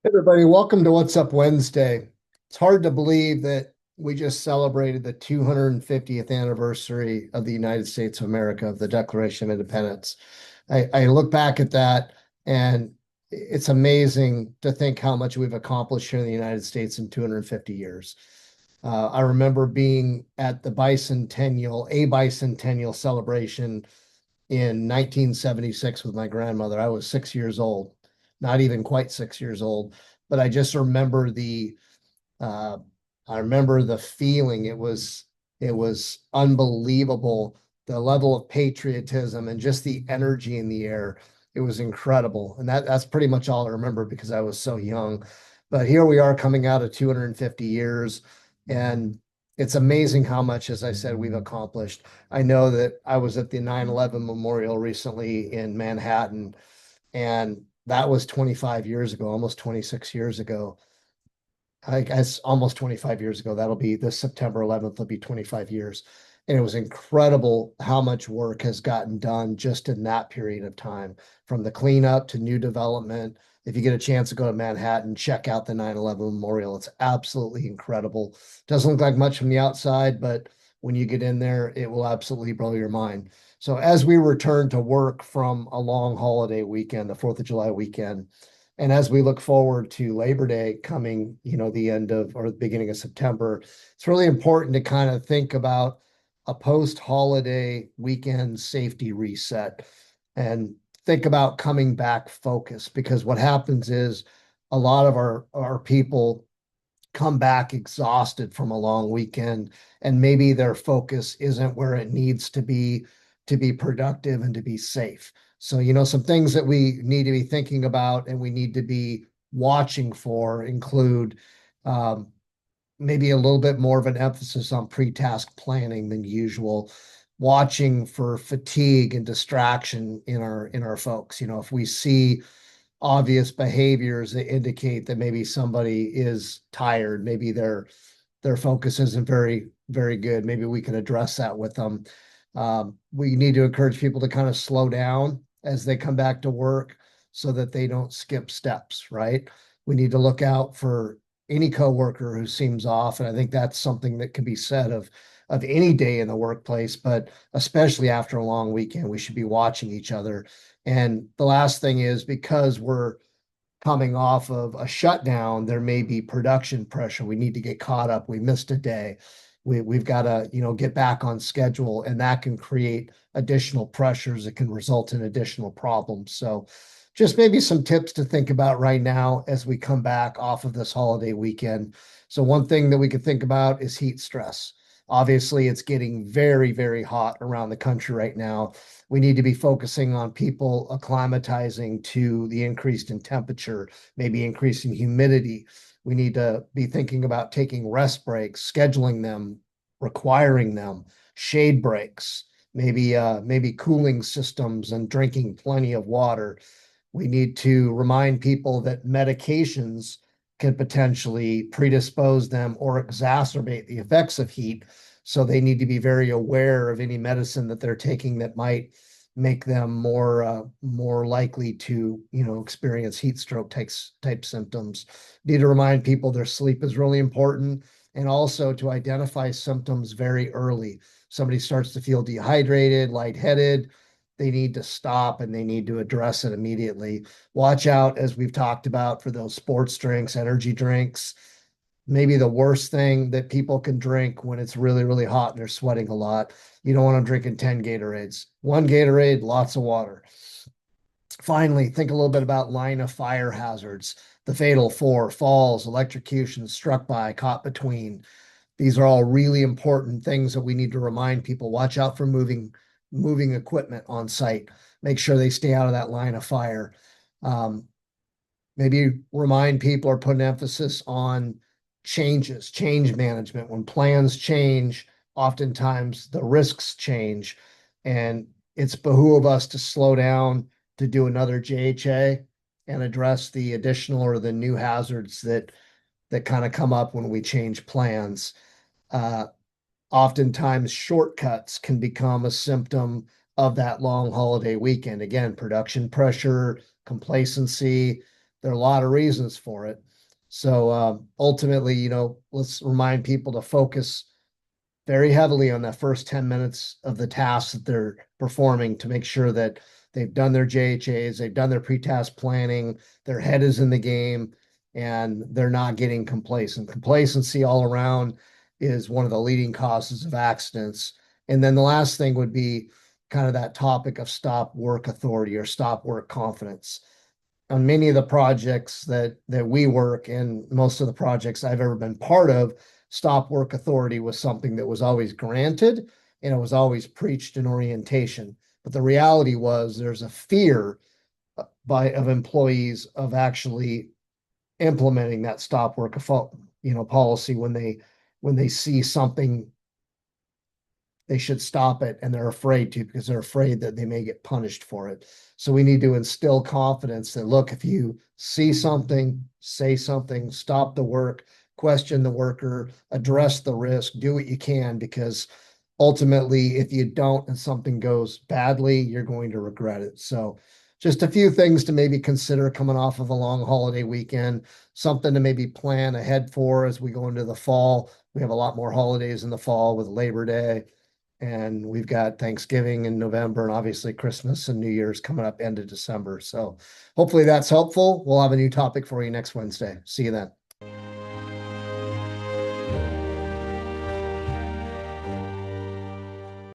Hey, everybody, welcome to What's Up Wednesday. It's hard to believe that we just celebrated the 250th anniversary of the United States of America, of the Declaration of Independence. I look back at that and it's amazing to think how much we've accomplished here in the United States in 250 years. I remember being at the bicentennial celebration in 1976 with my grandmother. I was 6 years old, not even quite 6 years old, but I just remember uh, I remember the feeling. It was unbelievable. The level of patriotism and just the energy in the air. It was incredible. And that's pretty much all I remember because I was so young. But here we are coming out of 250 years, and it's amazing how much, as I said, we've accomplished. I know that I was at the 9/11 memorial recently in Manhattan, and that was 25 years ago, almost 26 years ago. I guess almost 25 years ago. That'll be this September 11th, will be 25 years. And it was incredible how much work has gotten done just in that period of time, from the cleanup to new development. If you get a chance to go to Manhattan, check out the 9/11 Memorial. It's absolutely incredible. Doesn't look like much from the outside, but when you get in there, it will absolutely blow your mind. So as we return to work from a long holiday weekend, the 4th of July weekend, and as we look forward to Labor Day coming, the end of or the beginning of September, it's really important to kind of think about a post-holiday weekend safety reset and think about coming back focused, because what happens is a lot of our people come back exhausted from a long weekend, and maybe their focus isn't where it needs to be productive and to be safe. So, some things that we need to be thinking about and we need to be watching for include um, maybe a little bit more of an emphasis on pre-task planning than usual, watching for fatigue and distraction in our folks. If we see obvious behaviors that indicate that maybe somebody is tired, maybe their focus isn't very good. Maybe we can address that with them. We need to encourage people to kind of slow down as they come back to work so that they don't skip steps, right? We need to look out for any coworker who seems off, and I think that's something that can be said of any day in the workplace, but especially after a long weekend, we should be watching each other. And the last thing is, because we're coming off of a shutdown, there may be production pressure. We need to get caught up. We missed a day. We've got to, get back on schedule, and that can create additional pressures. It can result in additional problems. So just maybe some tips to think about right now as we come back off of this holiday weekend. So one thing that we could think about is heat stress. Obviously, it's getting very, very hot around the country right now. We need to be focusing on people acclimatizing to the increase in temperature, maybe increasing humidity. We need to be thinking about taking rest breaks, scheduling them, requiring them, shade breaks, maybe cooling systems, and drinking plenty of water. We need to remind people that medications can potentially predispose them or exacerbate the effects of heat. So they need to be very aware of any medicine that they're taking that might make them more likely to experience heat stroke type symptoms. Need to remind people their sleep is really important, and also to identify symptoms very early. Somebody starts to feel dehydrated, lightheaded, they need to stop and they need to address it immediately. Watch out, as we've talked about, for those sports drinks, energy drinks. Maybe the worst thing that people can drink when it's really, really hot and they're sweating a lot. You don't want them drinking 10 Gatorades. One Gatorade, lots of water. Finally, think a little bit about line of fire hazards, the fatal four: falls, electrocution, struck by, caught between. These are all really important things that we need to remind people. Watch out for moving equipment on site. Make sure they stay out of that line of fire. Um, Maybe remind people or put an emphasis on change management. When plans change, oftentimes the risks change, and it's behoove us to slow down, to do another JHA and address the additional or the new hazards that kind of come up when we change plans. Uh, Oftentimes shortcuts can become a symptom of that long holiday weekend. Again, production pressure, complacency. There are a lot of reasons for it. So ultimately, let's remind people to focus very heavily on that first 10 minutes of the tasks that they're performing to make sure that they've done their JHAs, they've done their pre-task planning, their head is in the game, and they're not getting complacent. Complacency all around is one of the leading causes of accidents. And then the last thing would be kind of that topic of stop work authority or stop work confidence. On many of the projects that we work and most of the projects I've ever been part of, stop work authority was something that was always granted and it was always preached in orientation. But the reality was there's a fear of employees of actually implementing that stop work policy when they see something they should stop it and they're afraid to because they're afraid that they may get punished for it. So we need to instill confidence that look, if you see something, say something, stop the work, question the worker, address the risk, do what you can, because ultimately, if you don't and something goes badly, you're going to regret it. So just a few things to maybe consider coming off of a long holiday weekend, something to maybe plan ahead for as we go into the fall. We have a lot more holidays in the fall with Labor Day, and we've got Thanksgiving in November and obviously Christmas and New Year's coming up end of December. So hopefully that's helpful. We'll have a new topic for you next Wednesday. See you then.